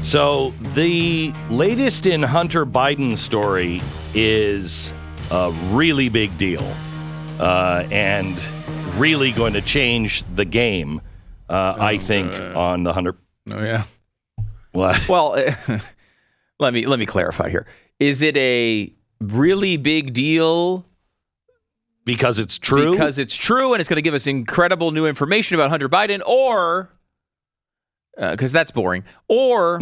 So the latest in Hunter Biden's story is a really big deal and really going to change the game, I think, on the Hunter. Oh, yeah. What? Well, let me clarify here. Is it a really big deal? Because it's true? Because it's true and it's going to give us incredible new information about Hunter Biden, or... because that's boring. Or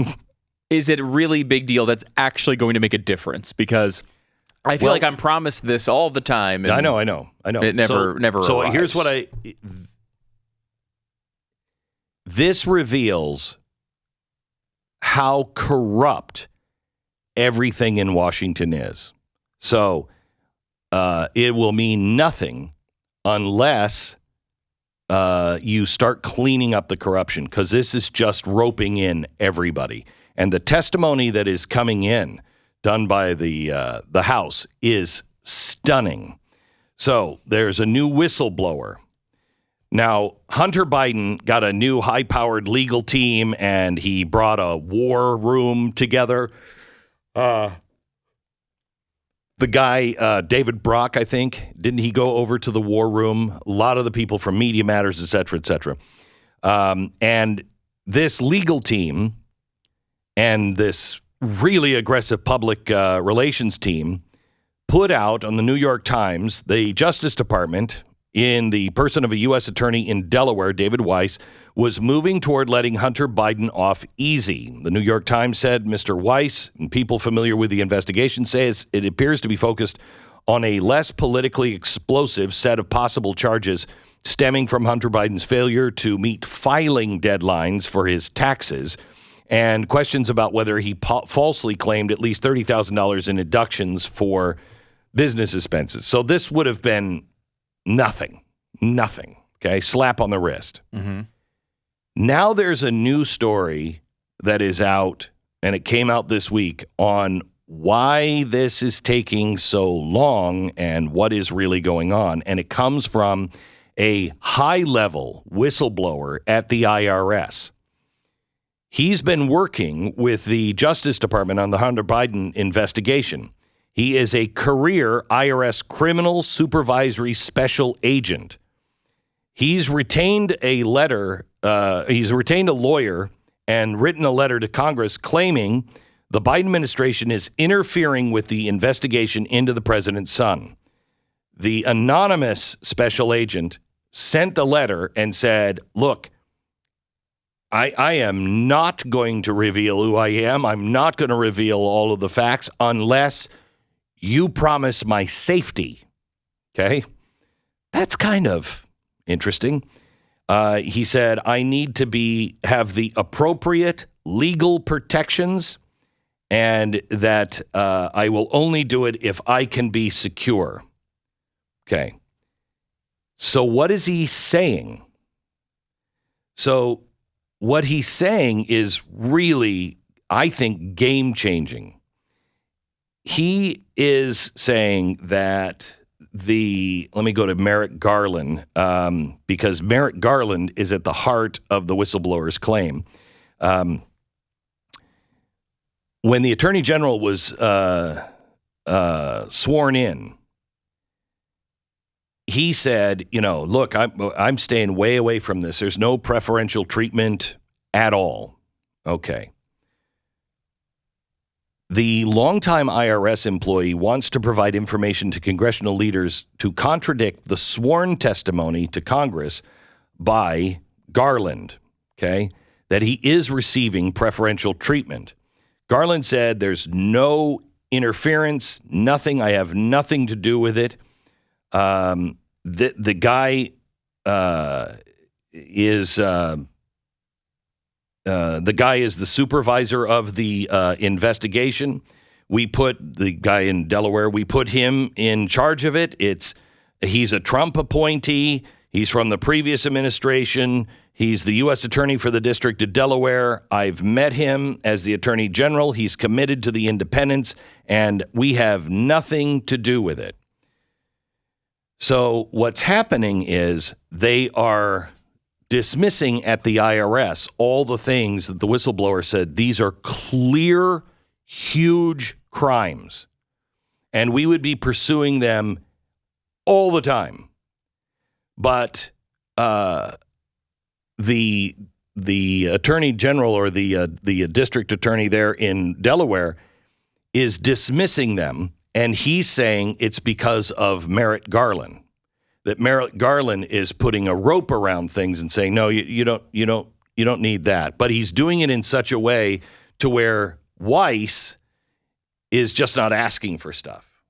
is it a really big deal that's actually going to make a difference? Because I feel like I'm promised this all the time. And I know. It never arrives. So here's what this reveals how corrupt everything in Washington is. So it will mean nothing unless... you start cleaning up the corruption, because this is just roping in everybody. And the testimony that is coming in, done by the House, is stunning. So there's a new whistleblower. Now, Hunter Biden got a new high-powered legal team, and he brought a war room together. The guy, David Brock, I think, didn't he go over to the war room? A lot of the people from Media Matters, et cetera, et cetera. And this legal team and this really aggressive public relations team put out on the New York Times, the Justice Department, in the person of a U.S. attorney in Delaware, David Weiss, was moving toward letting Hunter Biden off easy. The New York Times said Mr. Weiss, and people familiar with the investigation, says it appears to be focused on a less politically explosive set of possible charges stemming from Hunter Biden's failure to meet filing deadlines for his taxes and questions about whether he falsely claimed at least $30,000 in deductions for business expenses. So this would have been nothing, okay? Slap on the wrist. Mm-hmm. Now there's a new story that is out, and it came out this week, on why this is taking so long and what is really going on. And it comes from a high-level whistleblower at the IRS. He's been working with the Justice Department on the Hunter Biden investigation. He is a career IRS criminal supervisory special agent. He's retained a lawyer and written a letter to Congress claiming the Biden administration is interfering with the investigation into the president's son. The anonymous special agent sent the letter and said, look, I am not going to reveal who I am. I'm not going to reveal all of the facts unless you promise my safety. Okay? That's kind of interesting. He said, I need to have the appropriate legal protections, and that I will only do it if I can be secure. Okay. So what is he saying? So what he's saying is really, I think, game-changing. He is saying that let me go to Merrick Garland, because Merrick Garland is at the heart of the whistleblower's claim. When the Attorney General was sworn in, he said, look, I'm staying way away from this. There's no preferential treatment at all. Okay. The longtime IRS employee wants to provide information to congressional leaders to contradict the sworn testimony to Congress by Garland, okay, that he is receiving preferential treatment. Garland said there's no interference, nothing. I have nothing to do with it. The guy is the supervisor of the investigation. We put the guy in Delaware. We put him in charge of it. He's a Trump appointee. He's from the previous administration. He's the U.S. Attorney for the District of Delaware. I've met him as the Attorney General. He's committed to the independence, and we have nothing to do with it. So what's happening is they are dismissing at the IRS all the things that the whistleblower said, these are clear, huge crimes, and we would be pursuing them all the time. But the attorney general or the district attorney there in Delaware is dismissing them, and he's saying it's because of Merrick Garland. That Merrick Garland is putting a rope around things and saying, no, you don't need that. But he's doing it in such a way to where Weiss is just not asking for stuff.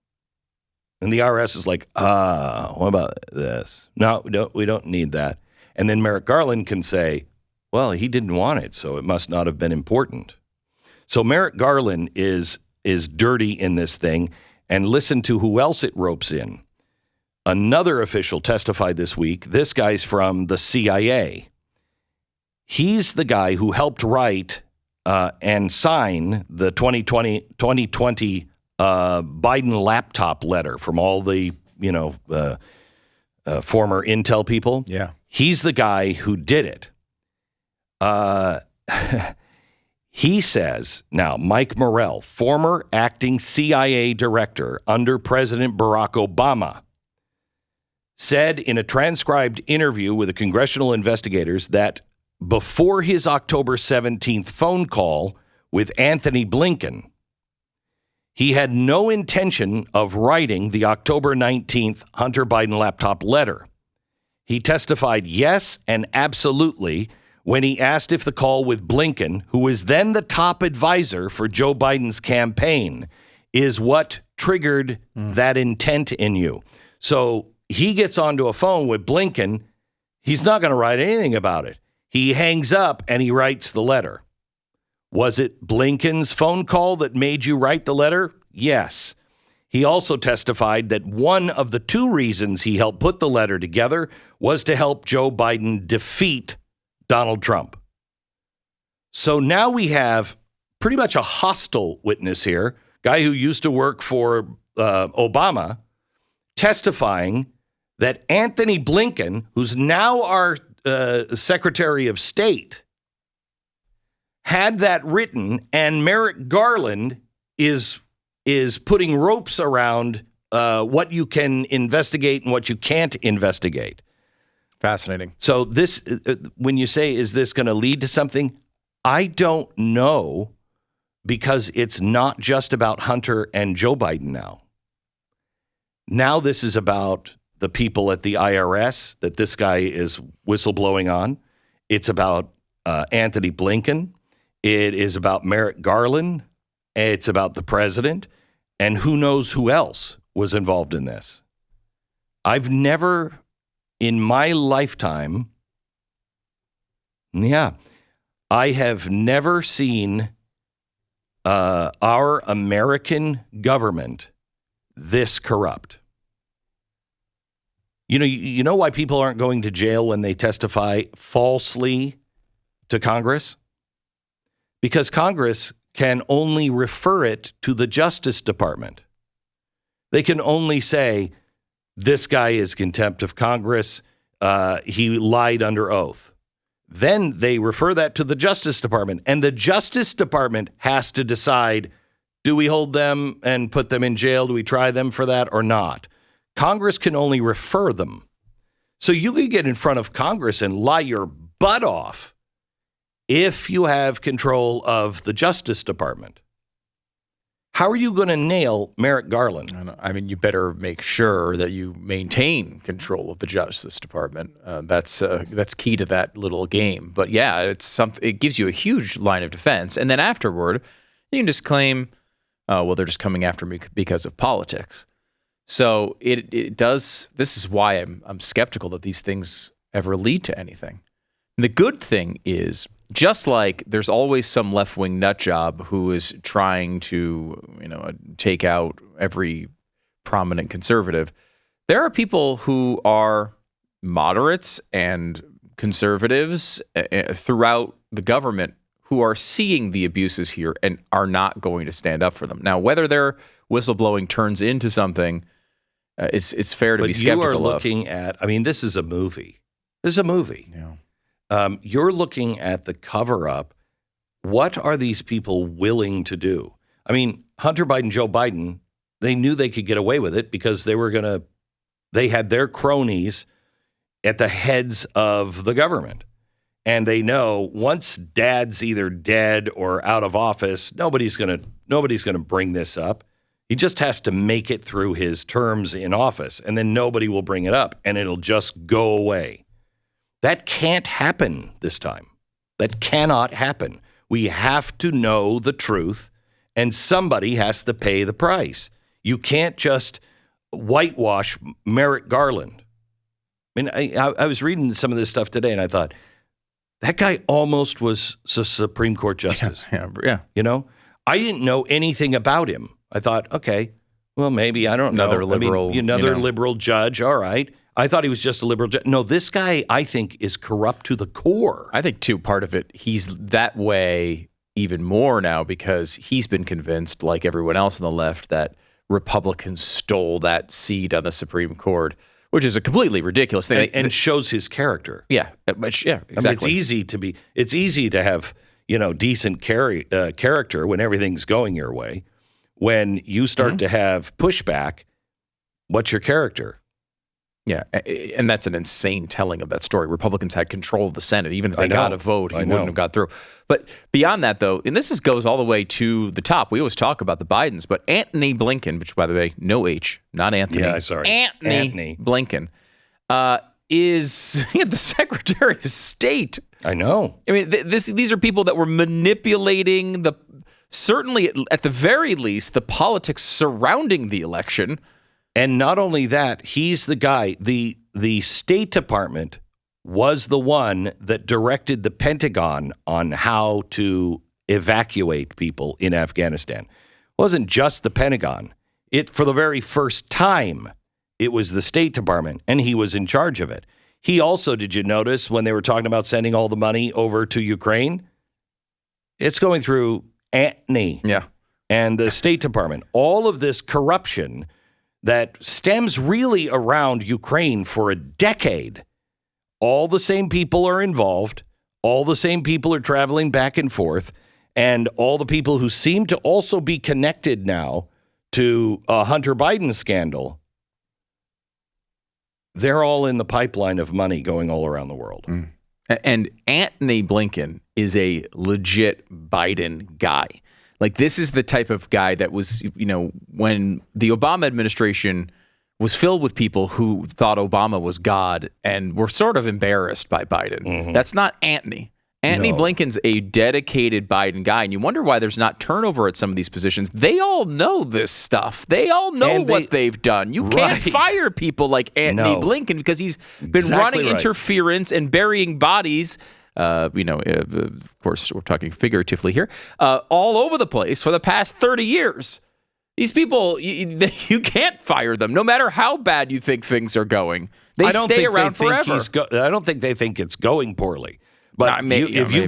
And the IRS is like, what about this? No, we don't need that. And then Merrick Garland can say, well, he didn't want it, so it must not have been important. So Merrick Garland is dirty in this thing. And listen to who else it ropes in. Another official testified this week. This guy's from the CIA. He's the guy who helped write and sign the 2020 Biden laptop letter from all the former Intel people. Yeah, he's the guy who did it. He says, now, Mike Morrell, former acting CIA director under President Barack Obama, said in a transcribed interview with the congressional investigators that before his October 17th phone call with Anthony Blinken, he had no intention of writing the October 19th Hunter Biden laptop letter. He testified yes and absolutely when he asked if the call with Blinken, who was then the top advisor for Joe Biden's campaign, is what triggered that intent in you. So he gets onto a phone with Blinken. He's not going to write anything about it. He hangs up and he writes the letter. Was it Blinken's phone call that made you write the letter? Yes. He also testified that one of the two reasons he helped put the letter together was to help Joe Biden defeat Donald Trump. So now we have pretty much a hostile witness here, guy who used to work for Obama, testifying that Anthony Blinken, who's now our Secretary of State, had that written, and Merrick Garland is putting ropes around what you can investigate and what you can't investigate. Fascinating. So this, when you say, is this going to lead to something? I don't know, because it's not just about Hunter and Joe Biden now. Now this is about the people at the IRS that this guy is whistleblowing on. It's about Anthony Blinken. It is about Merrick Garland. It's about the president. And who knows who else was involved in this. I've never, in my lifetime, I have never seen our American government this corrupt. You know why people aren't going to jail when they testify falsely to Congress? Because Congress can only refer it to the Justice Department. They can only say, this guy is contempt of Congress. He lied under oath. Then they refer that to the Justice Department, and the Justice Department has to decide, do we hold them and put them in jail? Do we try them for that or not? Congress can only refer them. So you can get in front of Congress and lie your butt off if you have control of the Justice Department. How are you going to nail Merrick Garland? I mean, you better make sure that you maintain control of the Justice Department. That's key to that little game. But yeah, it gives you a huge line of defense. And then afterward, you can just claim, well, they're just coming after me because of politics. So it does. This is why I'm skeptical that these things ever lead to anything. And the good thing is, just like there's always some left-wing nutjob who is trying to, take out every prominent conservative, there are people who are moderates and conservatives throughout the government who are seeing the abuses here and are not going to stand up for them. Now, whether their whistleblowing turns into something, it's fair to be skeptical of. But you are looking at, this is a movie. This is a movie. Yeah. you're looking at the cover-up. What are these people willing to do? I mean, Hunter Biden, Joe Biden, they knew they could get away with it because they had their cronies at the heads of the government. And they know once dad's either dead or out of office, nobody's going to bring this up. He just has to make it through his terms in office, and then nobody will bring it up, and it'll just go away. That can't happen this time. That cannot happen. We have to know the truth, and somebody has to pay the price. You can't just whitewash Merrick Garland. I mean, I was reading some of this stuff today, and I thought, that guy almost was a Supreme Court justice. Yeah. You know, I didn't know anything about him. I thought, okay, well, maybe, I don't know. Another liberal. Liberal judge. All right. I thought he was just a liberal judge. No, this guy, I think, is corrupt to the core. I think, too, part of it, he's that way even more now because he's been convinced, like everyone else on the left, that Republicans stole that seat on the Supreme Court, which is a completely ridiculous thing. And shows his character. Yeah, exactly. I mean, it's easy to have, decent character when everything's going your way. When you start to have pushback, what's your character? Yeah, and that's an insane telling of that story. Republicans had control of the Senate. Even if they got a vote, he wouldn't have got through. But beyond that, though, and this goes all the way to the top. We always talk about the Bidens, but Antony Blinken, which, by the way, no H, not Anthony. Yeah, sorry. Antony Blinken is the Secretary of State. I know. I mean, these are people that were manipulating certainly, at the very least, the politics surrounding the election. And not only that, he's the guy, the State Department was the one that directed the Pentagon on how to evacuate people in Afghanistan. It wasn't just the Pentagon. For the very first time, it was the State Department, and he was in charge of it. He also, did you notice when they were talking about sending all the money over to Ukraine? It's going through Antony and the State Department. All of this corruption that stems really around Ukraine for a decade. All the same people are involved. All the same people are traveling back and forth. And all the people who seem to also be connected now to a Hunter Biden scandal, they're all in the pipeline of money going all around the world. And Antony Blinken is a legit Biden guy. Like, this is the type of guy that was, when the Obama administration was filled with people who thought Obama was God and were sort of embarrassed by Biden. That's not Antony. Antony Blinken's a dedicated Biden guy, and you wonder why there's not turnover at some of these positions. They all know this stuff. They all know what they've done. You can't fire people like Antony Blinken because he's been running interference and burying bodies. Of course, we're talking figuratively here, all over the place for the past 30 years. These people, you can't fire them, no matter how bad you think things are going. They stay around forever. I don't think they think it's going poorly. But if you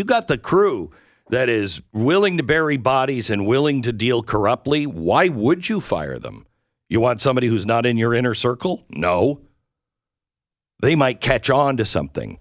got the crew that is willing to bury bodies and willing to deal corruptly, why would you fire them? You want somebody who's not in your inner circle? No. They might catch on to something.